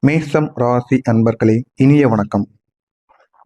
மேஷம் ராசி அன்பர்களே, இனிய வணக்கம்.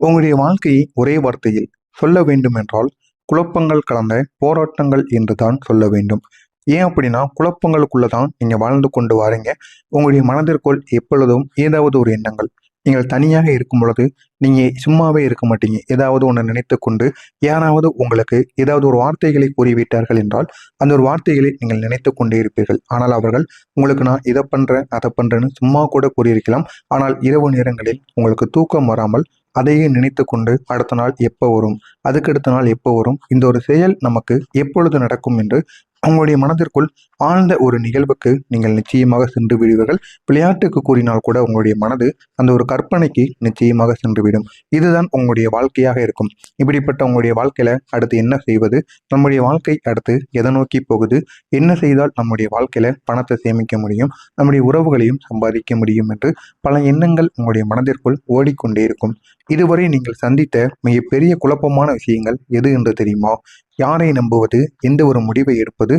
உங்களுடைய வாழ்க்கையை ஒரே வார்த்தையில் சொல்ல வேண்டும் என்றால் குழப்பங்கள் கலந்த போராட்டங்கள் என்று தான் சொல்ல வேண்டும். ஏன் அப்படின்னா, குழப்பங்களுக்குள்ளதான் நீங்க வாழ்ந்து கொண்டு வாரீங்க. உங்களுடைய மனதிற்குள் எப்பொழுதும் ஏதாவது ஒரு எண்ணங்கள். நீங்கள் தனியாக இருக்கும் பொழுது நீங்க சும்மாவே இருக்க மாட்டீங்க. ஏதாவது ஒன்று நினைத்து கொண்டு யாராவது உங்களுக்கு ஏதாவது ஒரு வார்த்தைகளை கூறிவிட்டார்கள் என்றால் அந்த ஒரு வார்த்தைகளை நீங்கள் நினைத்து கொண்டே இருப்பீர்கள். ஆனால் அவர்கள் உங்களுக்கு நான் இதை பண்றேன் அதை பண்றேன்னு சும்மா கூட கூறியிருக்கலாம். ஆனால் இரவு நேரங்களில் உங்களுக்கு தூக்கம் வராமல் அதையே நினைத்து கொண்டு அடுத்த நாள் எப்போ வரும், அதுக்கடுத்த நாள் எப்போ வரும், இந்த ஒரு செயல் நமக்கு எப்பொழுது நடக்கும் என்று உங்களுடைய மனதிற்குள் ஆழ்ந்த ஒரு நிகழ்வுக்கு நீங்கள் நிச்சயமாக சென்று விடுவீர்கள். விளையாட்டுக்கு கூறினால் கூட உங்களுடைய மனது அந்த ஒரு கற்பனைக்கு நிச்சயமாக சென்றுவிடும். இதுதான் உங்களுடைய வாழ்க்கையாக இருக்கும். இப்படிப்பட்ட உங்களுடைய வாழ்க்கையில அடுத்து என்ன செய்வது, நம்முடைய வாழ்க்கை அடுத்து எதை நோக்கி போகுது, என்ன செய்தால் நம்முடைய வாழ்க்கையில பணத்தை சேமிக்க முடியும், நம்முடைய உறவுகளையும் சம்பாதிக்க முடியும் என்று பல எண்ணங்கள் உங்களுடைய மனதிற்குள் ஓடிக்கொண்டே இருக்கும். இதுவரை நீங்கள் சந்தித்த மிகப்பெரிய குழப்பமான விஷயங்கள் எது என்று தெரியுமா? யாரை நம்புவது, எந்த ஒரு முடிவை எடுப்பது,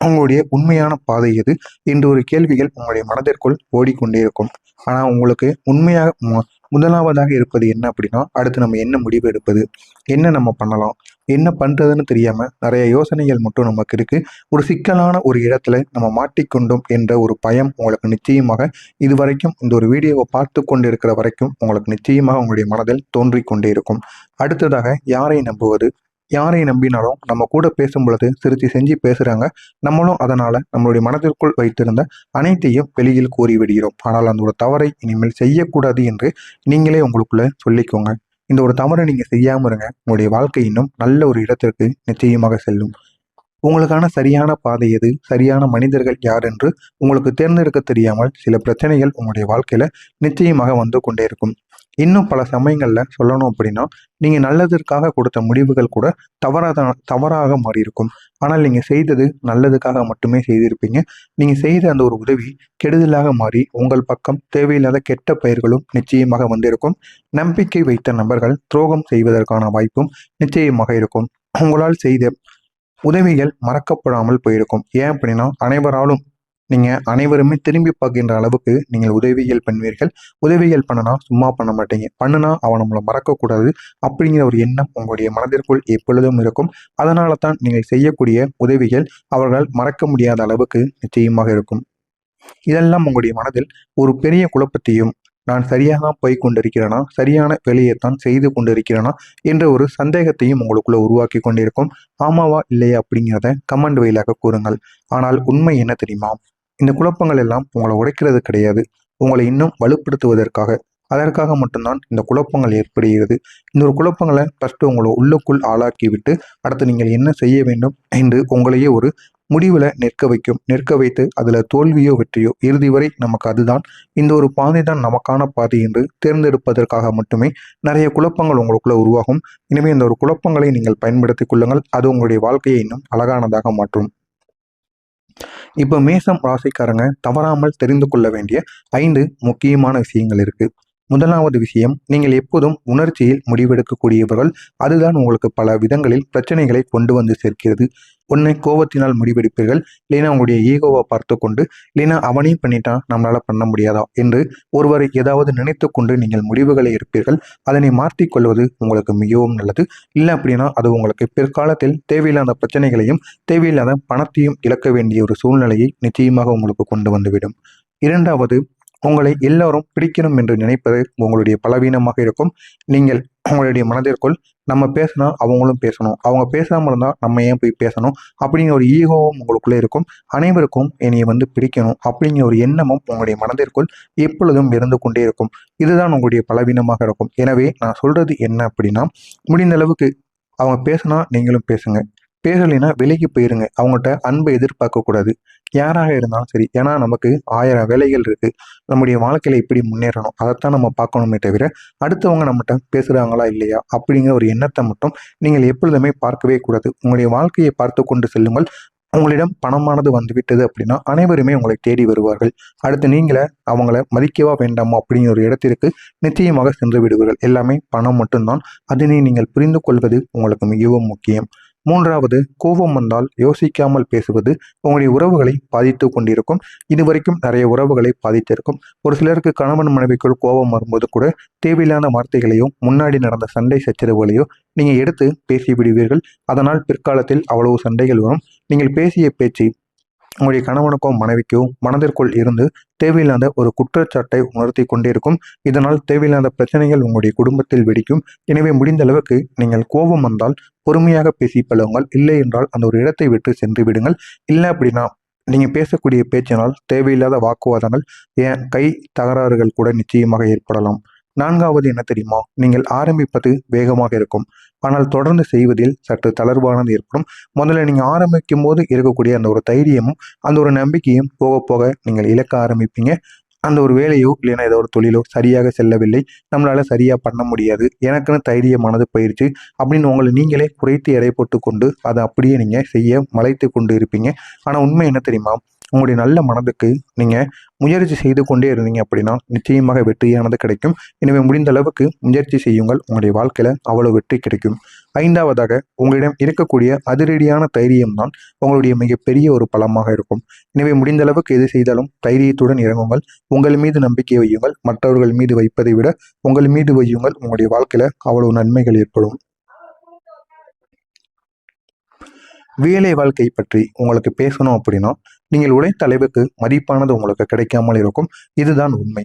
உங்களுடைய உண்மையான பாதை எது என்ற ஒரு கேள்விகள் உங்களுடைய மனதிற்குள் ஓடிக்கொண்டே இருக்கும். ஆனா உங்களுக்கு உண்மையாக முதலாவதாக இருப்பது என்ன அப்படின்னா, அடுத்து நம்ம என்ன முடிவு எடுப்பது, என்ன நம்ம பண்ணலாம், என்ன பண்றதுன்னு தெரியாம நிறைய யோசனைகள் மட்டும் நமக்கு இருக்கு. ஒரு சிக்கலான ஒரு இடத்துல நம்ம மாட்டிக்கொண்டோம் என்ற ஒரு பயம் உங்களுக்கு நிச்சயமாக இதுவரைக்கும் இந்த ஒரு வீடியோவை பார்த்து கொண்டு இருக்கிற வரைக்கும் உங்களுக்கு நிச்சயமாக உங்களுடைய மனதில் தோன்றிக்கொண்டே இருக்கும். அடுத்ததாக யாரை நம்புவது, யாரை நம்பினாலும் நம்ம கூட பேசும் பொழுது சிரித்து செஞ்சு பேசுறாங்க. நம்மளும் அதனால நம்மளுடைய மனதிற்குள் வைத்திருந்த அனைத்தையும் வெளியில் கூறிவிடுகிறோம். ஆனால் அந்த ஒரு தவறை இனிமேல் செய்யக்கூடாது என்று நீங்களே உங்களுக்குள்ள சொல்லிக்கோங்க. இந்த ஒரு தவறை நீங்க செய்யாம இருங்க. உங்களுடைய வாழ்க்கை இன்னும் நல்ல ஒரு இடத்திற்கு நிச்சயமாக செல்லும். உங்களுக்கான சரியான பாதை எது, சரியான மனிதர்கள் யார் என்று உங்களுக்கு தேர்ந்தெடுக்க தெரியாமல் சில பிரச்சனைகள் உங்களுடைய வாழ்க்கையில நிச்சயமாக வந்து கொண்டே இருக்கும். இன்னும் பல சமயங்கள்ல சொல்லணும் அப்படின்னா, நீங்க நல்லதற்காக கொடுத்த முடிவுகள் கூட தவறாக மாறி இருக்கும். ஆனால் நீங்க செய்தது நல்லதுக்காக மட்டுமே செய்திருப்பீங்க. நீங்க செய்த அந்த ஒரு உதவி கெடுதலாக மாறி உங்கள் பக்கம் தேவையில்லாத கெட்ட பெயர்களும் நிச்சயமாக வந்திருக்கும். நம்பிக்கை வைத்த நபர்கள் துரோகம் செய்வதற்கான வாய்ப்பும் நிச்சயமாக இருக்கும். உங்களால் செய்த உதவிகள் மறக்கப்படாமல் போயிருக்கும். ஏன் அப்படின்னா, நீங்க அனைவருமே திரும்பி பார்க்கின்ற அளவுக்கு நீங்கள் உதவிகள் பண்ணுவீர்கள். உதவிகள் பண்ணனா சும்மா பண்ண மாட்டீங்க. பண்ணுனா அவன் நம்மளை மறக்கக்கூடாது அப்படிங்கிற ஒரு எண்ணம் உங்களுடைய மனதிற்குள் எப்பொழுதும் இருக்கும். அதனால தான் நீங்கள் செய்யக்கூடிய உதவிகள் அவர்கள் மறக்க முடியாத அளவுக்கு நிச்சயமாக இருக்கும். இதெல்லாம் உங்களுடைய மனதில் ஒரு பெரிய குழப்பத்தையும், நான் சரியாக போய் கொண்டிருக்கிறேனா, சரியான வேலையைத்தான் செய்து கொண்டிருக்கிறேனா என்ற ஒரு சந்தேகத்தையும் உங்களுக்குள்ள உருவாக்கி கொண்டிருக்கும். ஆமாவா இல்லையா அப்படிங்கிறத கமெண்ட் வழியாக கூறுங்கள். ஆனால் உண்மை என்ன தெரியுமா? இந்த குழப்பங்கள் எல்லாம் உங்களை உடைக்கிறது கிடையாது. உங்களை இன்னும் வலுப்படுத்துவதற்காக, அதற்காக மட்டும்தான் இந்த குழப்பங்கள் ஏற்படுகிறது. இந்த ஒரு குழப்பங்களை ஃபர்ஸ்ட் உங்களை உள்ளுக்குள் ஆளாக்கி விட்டு அடுத்து நீங்கள் என்ன செய்ய வேண்டும் என்று உங்களையே ஒரு முடிவுல நிற்க வைத்து அதுல தோல்வியோ வெற்றியோ இறுதி வரை நமக்கு அதுதான், இந்த ஒரு பாதை தான் நமக்கான பாதை என்று தேர்ந்தெடுப்பதற்காக மட்டுமே நிறைய குழப்பங்கள் உங்களுக்குள்ள உருவாகும். எனவே இந்த ஒரு குழப்பங்களை நீங்கள் பயன்படுத்திக் கொள்ளுங்கள். அது உங்களுடைய வாழ்க்கையை இன்னும் அழகானதாக மாற்றும். இப்போ மேசம் ராசிக்காரங்க தவறாமல் தெரிந்து கொள்ள வேண்டிய 5 முக்கியமான விஷயங்கள் இருக்கு. முதலாவது விஷயம், நீங்கள் எப்போதும் உணர்ச்சியில் முடிவெடுக்கக்கூடியவர்கள். அதுதான் உங்களுக்கு பல விதங்களில் பிரச்சனைகளை கொண்டு வந்து சேர்க்கிறது. ஒன்று, கோபத்தினால் முடிவெடுப்பீர்கள். இல்லைன்னா உங்களுடைய ஈகோவை பார்த்து கொண்டு, இல்லைன்னா அவனையும் பண்ணிட்டான் நம்மளால பண்ண முடியாதா என்று ஒருவரை ஏதாவது நினைத்து கொண்டு நீங்கள் முடிவுகளை எடுப்பீர்கள். அதனை மாற்றிக்கொள்வது உங்களுக்கு மிகவும் நல்லது. இல்லை அப்படின்னா அது உங்களுக்கு பிற்காலத்தில் தேவையில்லாத பிரச்சனைகளையும் தேவையில்லாத பணத்தையும் இழக்க வேண்டிய ஒரு சூழ்நிலையை நிச்சயமாக உங்களுக்கு கொண்டு வந்துவிடும். இரண்டாவது, உங்களை எல்லோரும் பிடிக்கணும் என்று நினைப்பது உங்களுடைய பலவீனமாக இருக்கும். நீங்கள் உங்களுடைய மனதிற்குள் நம்ம பேசினா அவங்களும் பேசணும், அவங்க பேசாமல் இருந்தால் நம்ம ஏன் போய் பேசணும் அப்படிங்கிற ஒரு ஈகோவும் உங்களுக்குள்ளே இருக்கும். அனைவருக்கும் என்னைய பிடிக்கணும் அப்படிங்கிற ஒரு எண்ணமும் உங்களுடைய மனதிற்குள் எப்பொழுதும் இருந்து கொண்டே இருக்கும். இதுதான் உங்களுடைய பலவீனமாக இருக்கும். எனவே நான் சொல்றது என்ன அப்படின்னா, முடிந்த அளவுக்கு அவங்க பேசினா நீங்களும் பேசுங்க, பேசலைன்னா விலைக்கு போயிருங்க. அவங்ககிட்ட அன்பை எதிர்பார்க்கக்கூடாது, யாராக இருந்தாலும் சரி. ஏன்னா நமக்கு 1000 வேலைகள் இருக்கு. நம்முடைய வாழ்க்கையில எப்படி முன்னேறணும் அதைத்தான் நம்ம பார்க்கணுமே தவிர அடுத்தவங்க நம்மகிட்ட பேசுகிறாங்களா இல்லையா அப்படிங்கிற ஒரு எண்ணத்தை மட்டும் நீங்கள் எப்பொழுதுமே பார்க்கவே கூடாது. உங்களுடைய வாழ்க்கையை பார்த்து கொண்டு செல்லுங்கள். உங்களிடம் பணமானது வந்துவிட்டது அப்படின்னா அனைவருமே உங்களை தேடி வருவார்கள். அடுத்து நீங்கள அவங்கள மதிக்கவா வேண்டாமா அப்படிங்கிற ஒரு இடத்திற்கு நிச்சயமாக சென்று விடுவீர்கள். எல்லாமே பணம் மட்டும்தான். அதனை நீங்கள் புரிந்து கொள்வது உங்களுக்கு மிகவும் முக்கியம். மூன்றாவது, கோபம் வந்தால் யோசிக்காமல் பேசுவது உங்களுடைய உறவுகளை பாதித்து கொண்டிருக்கும். இதுவரைக்கும் நிறைய உறவுகளை பாதித்திருக்கும். ஒரு சிலருக்கு கணவன் மனைவிக்குள் கோபம் வரும்போது கூட தேவையில்லாத வார்த்தைகளையோ முன்னாடி நடந்த சண்டை சச்சரவுகளையோ நீங்க எடுத்து பேசி விடுவீர்கள். அதனால் பிற்காலத்தில் அவ்வளவு சண்டைகள் வரும். நீங்கள் பேசிய பேச்சு உங்களுடைய கணவனுக்கோ மனைவிக்கோ மனதிற்குள் இருந்து தேவையில்லாத ஒரு குற்றச்சாட்டை உணர்த்தி கொண்டிருக்கும். இதனால் தேவையில்லாத பிரச்சனைகள் உங்களுடைய குடும்பத்தில் வெடிக்கும். எனவே முடிந்த அளவுக்கு நீங்கள் கோபம் வந்தால் பொறுமையாக பேசி பழகுங்கள். இல்லை என்றால் அந்த ஒரு இடத்தை விட்டு சென்று விடுங்கள். இல்லை அப்படின்னா நீங்க பேசக்கூடிய பேச்சினால் தேவையில்லாத வாக்குவாதங்கள், ஏன் கை தகராறுகள் கூட நிச்சயமாக ஏற்படலாம். நான்காவது என்ன தெரியுமா? நீங்கள் ஆரம்பிப்பது வேகமாக இருக்கும், ஆனால் தொடர்ந்து செய்வதில் சற்று தளர்வானது ஏற்படும். முதல்ல நீங்க ஆரம்பிக்கும் போது இருக்கக்கூடிய அந்த ஒரு தைரியமும் அந்த ஒரு நம்பிக்கையும் போக போக நீங்கள் இழக்க ஆரம்பிப்பீங்க. அந்த ஒரு வேலையோ இல்லைன்னா ஏதோ ஒரு தொழிலோ சரியாக செல்லவில்லை, நம்மளால சரியா பண்ண முடியாது, எனக்குன்னு தைரியமானது போயிடுச்சு அப்படின்னு உங்களை நீங்களே குறைத்து எடை போட்டு கொண்டு அதை அப்படியே நீங்க செய்ய மலைத்து கொண்டு இருப்பீங்க. ஆனா உண்மை என்ன தெரியுமா? உங்களுடைய நல்ல மனதுக்கு நீங்க முயற்சி செய்து கொண்டே இருந்தீங்க அப்படின்னா நிச்சயமாக வெற்றியானது கிடைக்கும். எனவே முடிந்த அளவுக்கு முயற்சி செய்யுங்கள். உங்களுடைய வாழ்க்கையில அவ்வளவு வெற்றி கிடைக்கும். ஐந்தாவதாக, உங்களிடம் இருக்கக்கூடிய அதிரடியான தைரியம் தான் உங்களுடைய மிகப்பெரிய ஒரு பலமாக இருக்கும். எனவே முடிந்த அளவுக்கு எது செய்தாலும் தைரியத்துடன் இறங்குங்கள். உங்கள் மீது நம்பிக்கை வையுங்கள். மற்றவர்கள் மீது வைப்பதை விட உங்கள் மீது வையுங்கள். உங்களுடைய வாழ்க்கையில அவ்வளவு நன்மைகள் ஏற்படும். வேலை வாழ்க்கை பற்றி உங்களுக்கு பேசணும் அப்படின்னா நீங்கள் உழைத்த அளவுக்கு மதிப்பானது உங்களுக்கு கிடைக்காமல் இருக்கும். இதுதான் உண்மை.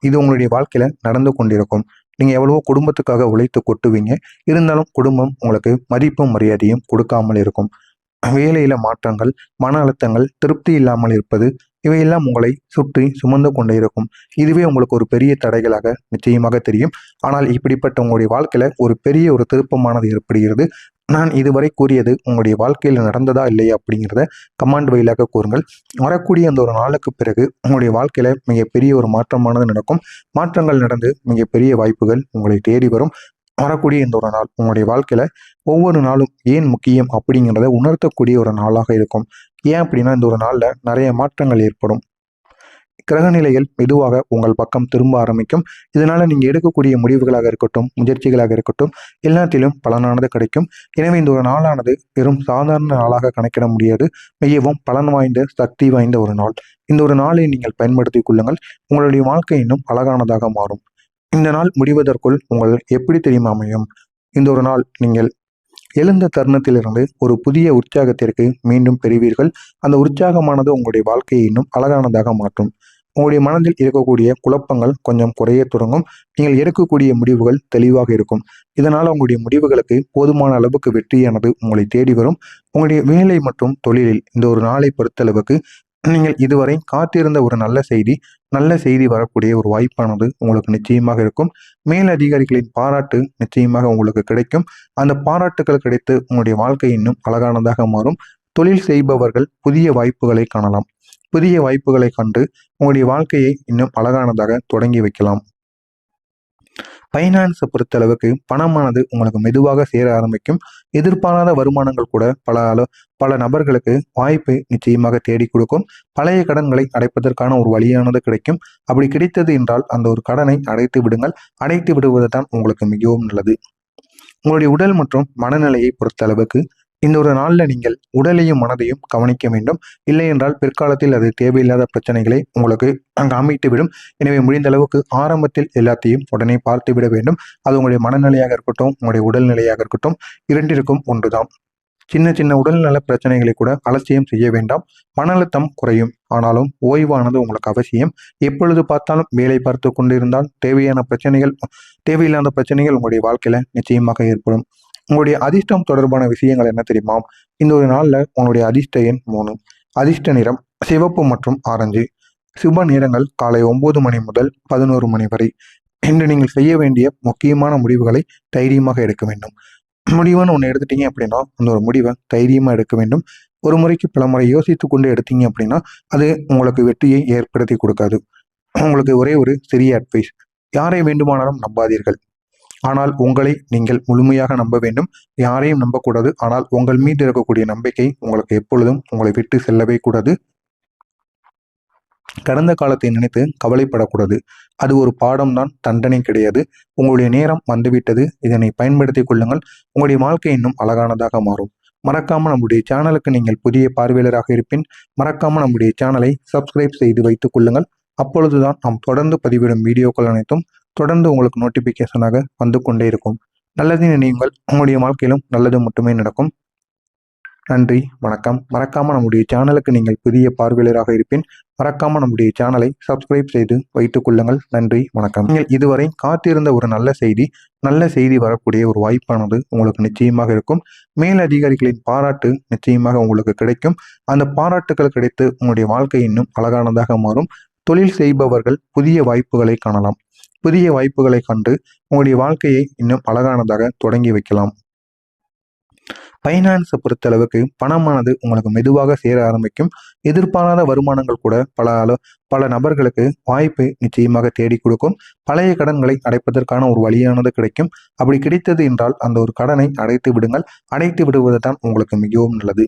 இது உங்களுடைய வாழ்க்கையில நடந்து கொண்டிருக்கும். நீங்க எவ்வளவோ குடும்பத்துக்காக உழைத்து கொட்டுவீங்க. இருந்தாலும் குடும்பம் உங்களுக்கு மதிப்பும் மரியாதையும் கொடுக்காமல் இருக்கும். வேலையில மாற்றங்கள், மன அழுத்தங்கள், திருப்தி இல்லாமல் இருப்பது, இவையெல்லாம் உங்களை சுற்றி சுமந்து கொண்டே இருக்கும். இதுவே உங்களுக்கு ஒரு பெரிய தடைகளாக நிச்சயமாக தெரியும். ஆனால் இப்படிப்பட்ட உங்களுடைய வாழ்க்கையில ஒரு பெரிய ஒரு திருப்பமானது ஏற்படுகிறது. நான் இதுவரை கூறியது உங்களுடைய வாழ்க்கையில் நடந்ததா இல்லையா அப்படிங்கிறத கமெண்ட் வழியாக கூறுங்கள். வரக்கூடிய அந்த ஒரு நாளுக்கு பிறகு உங்களுடைய வாழ்க்கையில மிகப்பெரிய ஒரு மாற்றமானது நடக்கும். மாற்றங்கள் நடந்து மிகப்பெரிய வாய்ப்புகள் உங்களை தேடி வரும். வரக்கூடிய இந்த ஒரு நாள் உங்களுடைய வாழ்க்கையில ஒவ்வொரு நாளும் ஏன் முக்கியம் அப்படிங்கிறத உணர்த்தக்கூடிய ஒரு நாளாக இருக்கும். ஏன் அப்படின்னா இந்த ஒரு நாள்ல நிறைய மாற்றங்கள் ஏற்படும். கிரகநிலைகள் மெதுவாக உங்கள் பக்கம் திரும்ப ஆரம்பிக்கும். இதனால நீங்க எடுக்கக்கூடிய முடிவுகளாக இருக்கட்டும், முயற்சிகளாக இருக்கட்டும், எல்லாத்திலும் பலனானது கிடைக்கும். எனவே இந்த ஒரு நாளானது வெறும் சாதாரண நாளாக கணக்கிட முடியாது. மிகவும் பலன் வாய்ந்த, சக்தி வாய்ந்த ஒரு நாள். இந்த ஒரு நாளை நீங்கள் பயன்படுத்திக் கொள்ளுங்கள். உங்களுடைய வாழ்க்கை இன்னும் அழகானதாக மாறும். இந்த நாள் முடிவதற்குள் உங்கள் எப்படி தெரியுமா அமையும்? இந்த ஒரு நாள் நீங்கள் எழுந்த தருணத்திலிருந்து ஒரு புதிய உற்சாகத்திற்கு மீண்டும் பெறுவீர்கள். அந்த உற்சாகமானது உங்களுடைய வாழ்க்கையை இன்னும் அழகானதாக மாற்றும். உங்களுடைய மனதில் இருக்கக்கூடிய குழப்பங்கள் கொஞ்சம் குறைய தொடங்கும். நீங்கள் எடுக்கக்கூடிய முடிவுகள் தெளிவாக இருக்கும். இதனால் உங்களுடைய முடிவுகளுக்கு போதுமான அளவுக்கு வெற்றியானது உங்களை தேடி வரும். உங்களுடைய வேலை மற்றும் தொழிலில் இந்த ஒரு நாளை பொறுத்தளவுக்கு நீங்கள் இதுவரை காத்திருந்த ஒரு நல்ல செய்தி வரக்கூடிய ஒரு வாய்ப்பானது உங்களுக்கு நிச்சயமாக இருக்கும். மேல் அதிகாரிகளின் பாராட்டு நிச்சயமாக உங்களுக்கு கிடைக்கும். அந்த பாராட்டுகள் கிடைத்து உங்களுடைய வாழ்க்கை இன்னும் அழகானதாக மாறும். தொழில் செய்பவர்கள் புதிய வாய்ப்புகளை காணலாம். புதிய வாய்ப்புகளை கண்டு உங்களுடைய வாழ்க்கையை இன்னும் அழகானதாக தொடங்கி வைக்கலாம். ஃபைனான்ஸை பொறுத்தளவுக்கு பணமானது உங்களுக்கு மெதுவாக சேர ஆரம்பிக்கும். எதிர்பாராத வருமானங்கள் கூட பல நபர்களுக்கு வாய்ப்பை நிச்சயமாக தேடி கொடுக்கும். பழைய கடன்களை அடைப்பதற்கான ஒரு வழியானது கிடைக்கும். அப்படி கிடைத்தது என்றால் அந்த ஒரு கடனை அடைத்து விடுங்கள். அடைத்து விடுவது தான் உங்களுக்கு மிகவும் நல்லது. உங்களுடைய உடல் மற்றும் மனநிலையை பொறுத்தளவுக்கு இந்த ஒரு நாளில் நீங்கள் உடலையும் மனதையும் கவனிக்க வேண்டும். இல்லை என்றால் பிற்காலத்தில் அது தேவையில்லாத பிரச்சனைகளை உங்களுக்கு அங்கு அமைத்து விடும். எனவே முடிந்த அளவுக்கு ஆரம்பத்தில் எல்லாத்தையும் உடனே பார்த்து விட வேண்டும். அது உங்களுடைய மனநிலையாக இருக்கட்டும், உங்களுடைய உடல்நிலையாக இருக்கட்டும், இரண்டிற்கும் ஒன்றுதான். சின்ன சின்ன உடல்நல பிரச்சனைகளை கூட அலட்சியம் செய்ய வேண்டாம். மன அழுத்தம் குறையும். ஆனாலும் ஓய்வானது உங்களுக்கு அவசியம். எப்பொழுது பார்த்தாலும் வேலை பார்த்து கொண்டிருந்தால் தேவையில்லாத பிரச்சனைகள் உங்களுடைய வாழ்க்கையில நிச்சயமாக ஏற்படும். உங்களுடைய அதிர்ஷ்டம் தொடர்பான விஷயங்கள் என்ன தெரியுமா? இந்த ஒரு நாள்ல உங்களுடைய அதிர்ஷ்ட எண் 3. அதிர்ஷ்ட நிறம் சிவப்பு மற்றும் ஆரஞ்சு. சுப நேரங்கள் காலை 9 மணி முதல் 11 மணி வரை. இன்று நீங்கள் செய்ய வேண்டிய முக்கியமான முடிவுகளை தைரியமாக எடுக்க வேண்டும். முடிவுன்னு ஒன்று எடுத்துட்டீங்க அப்படின்னா அந்த ஒரு முடிவை தைரியமாக எடுக்க வேண்டும். ஒரு முறைக்கு பல முறை யோசித்து கொண்டு எடுத்தீங்க அப்படின்னா அது உங்களுக்கு வெற்றியை ஏற்படுத்தி கொடுக்காது. உங்களுக்கு ஒரே ஒரு சிறிய அட்வைஸ்: யாரை வேண்டுமானாலும் நம்பாதீர்கள், ஆனால் உங்களை நீங்கள் முழுமையாக நம்ப வேண்டும். யாரையும் நம்பக்கூடாது. ஆனால் உங்கள் மீது இருக்கக்கூடிய நம்பிக்கை உங்களுக்கு எப்பொழுதும் உங்களை விட்டு செல்லவே கூடாது. கடந்த காலத்தை நினைத்து கவலைப்படக்கூடாது. அது ஒரு பாடம் தான், தண்டனை கிடையாது. உங்களுடைய நேரம் வந்துவிட்டது. இதனை பயன்படுத்திக் கொள்ளுங்கள். உங்களுடைய வாழ்க்கை இன்னும் அழகானதாக மாறும். மறக்காம நம்முடைய சேனலுக்கு நீங்கள் புதிய பார்வையாளராக இருப்பின் மறக்காம நம்முடைய சேனலை சப்ஸ்கிரைப் செய்து வைத்துக் கொள்ளுங்கள். அப்பொழுதுதான் நாம் தொடர்ந்து பதிவிடும் வீடியோக்கள் அனைத்தும் தொடர்ந்து உங்களுக்கு நோட்டிபிகேஷனாக வந்து கொண்டே இருக்கும். நல்லது நினையுங்கள், உங்களுடைய வாழ்க்கையிலும் நல்லது மட்டுமே நடக்கும். நன்றி, வணக்கம். மறக்காம நம்முடைய சேனலுக்கு நீங்கள் புதிய பார்வையாளராக இருப்பின் மறக்காம நம்முடைய சேனலை சப்ஸ்கிரைப் செய்து வைத்துக் கொள்ளுங்கள். நன்றி, வணக்கம். நீங்கள் இதுவரை காத்திருந்த ஒரு நல்ல செய்தி வரக்கூடிய ஒரு வாய்ப்பானது உங்களுக்கு நிச்சயமாக இருக்கும். மேல் அதிகாரிகளின் பாராட்டு நிச்சயமாக உங்களுக்கு கிடைக்கும். அந்த பாராட்டுகள் கிடைத்து உங்களுடைய வாழ்க்கை இன்னும் அழகானதாக மாறும். தொழில் செய்பவர்கள் புதிய வாய்ப்புகளை காணலாம். புதிய வாய்ப்புகளை கண்டு உங்களுடைய வாழ்க்கையை இன்னும் அழகானதாக தொடங்கி வைக்கலாம். ஃபைனான்ஸை பொறுத்தளவுக்கு பணமானது உங்களுக்கு மெதுவாக சேர ஆரம்பிக்கும். எதிர்பாராத வருமானங்கள் கூட பல நபர்களுக்கு வாய்ப்பை நிச்சயமாக தேடி கொடுக்கும். பழைய கடன்களை அடைப்பதற்கான ஒரு வழியானது கிடைக்கும். அப்படி கிடைத்தது என்றால் அந்த ஒரு கடனை அடைத்து விடுங்கள். அடைத்து விடுவது தான் உங்களுக்கு மிகவும் நல்லது.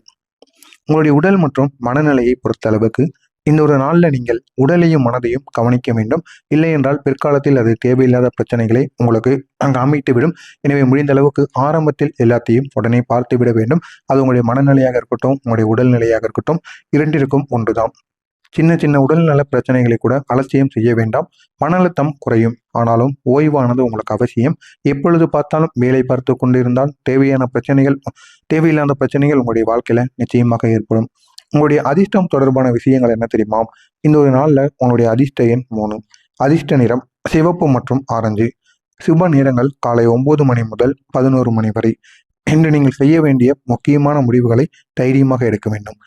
உங்களுடைய உடல் மற்றும் மனநிலையை பொறுத்தளவுக்கு இந்த ஒரு நாளில் நீங்கள் உடலையும் மனதையும் கவனிக்க வேண்டும். இல்லை என்றால் பிற்காலத்தில் அது தேவையில்லாத பிரச்சனைகளை உங்களுக்கு அங்கு அமைத்துவிடும். எனவே முடிந்த அளவுக்கு ஆரம்பத்தில் எல்லாத்தையும் உடனே பார்த்து விட வேண்டும். அது உங்களுடைய மனநிலையாக இருக்கட்டும், உங்களுடைய உடல்நிலையாக இருக்கட்டும், இரண்டிற்கும் ஒன்றுதான். சின்ன சின்ன உடல்நல பிரச்சனைகளை கூட அலட்சியம் செய்ய வேண்டாம். மன அழுத்தம் குறையும். ஆனாலும் ஓய்வானது உங்களுக்கு அவசியம். எப்பொழுது பார்த்தாலும் வேலை பார்த்து கொண்டிருந்தால் தேவையில்லாத பிரச்சனைகள் உங்களுடைய வாழ்க்கையில நிச்சயமாக ஏற்படும். உங்களுடைய அதிர்ஷ்டம் தொடர்பான விஷயங்கள் என்ன தெரியுமா? இந்த ஒரு நாளில் உங்களுடைய அதிர்ஷ்ட எண் 3. அதிர்ஷ்ட நிறம் சிவப்பு மற்றும் ஆரஞ்சு. சுப நேரங்கள் காலை 9 மணி முதல் 11 மணி வரை. இன்று நீங்கள் செய்ய வேண்டிய முக்கியமான முடிவுகளை தைரியமாக எடுக்க வேண்டும்.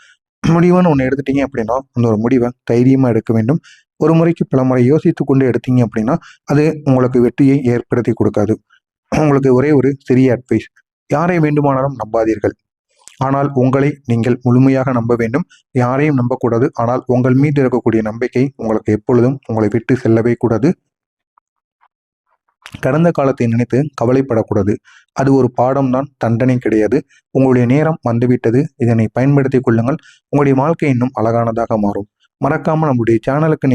முடிவுன்னு ஒன்று எடுத்துட்டீங்க அப்படின்னா அந்த ஒரு முடிவை தைரியமாக எடுக்க வேண்டும். ஒரு முறைக்கு பல முறை யோசித்து கொண்டு எடுத்தீங்க அப்படின்னா அது உங்களுக்கு வெற்றியை ஏற்படுத்தி கொடுக்காது. உங்களுக்கு ஒரே ஒரு சிறிய அட்வைஸ்: யாரை வேண்டுமானாலும் நம்பாதீர்கள், ஆனால் உங்களை நீங்கள் முழுமையாக நம்ப வேண்டும். யாரையும் நம்பக்கூடாது. ஆனால் உங்கள் மீது இருக்கக்கூடிய நம்பிக்கை உங்களுக்கு எப்பொழுதும் உங்களை விட்டு செல்லவே கூடாது. கடந்த காலத்தை நினைத்து கவலைப்படக்கூடாது. அது ஒரு பாடம் தான், தண்டனை கிடையாது. உங்களுடைய நேரம் வந்துவிட்டது. இதனை பயன்படுத்திக் கொள்ளுங்கள். உங்களுடைய வாழ்க்கை இன்னும் அழகானதாக மாறும். மறக்காம நம்முடைய சேனலுக்கு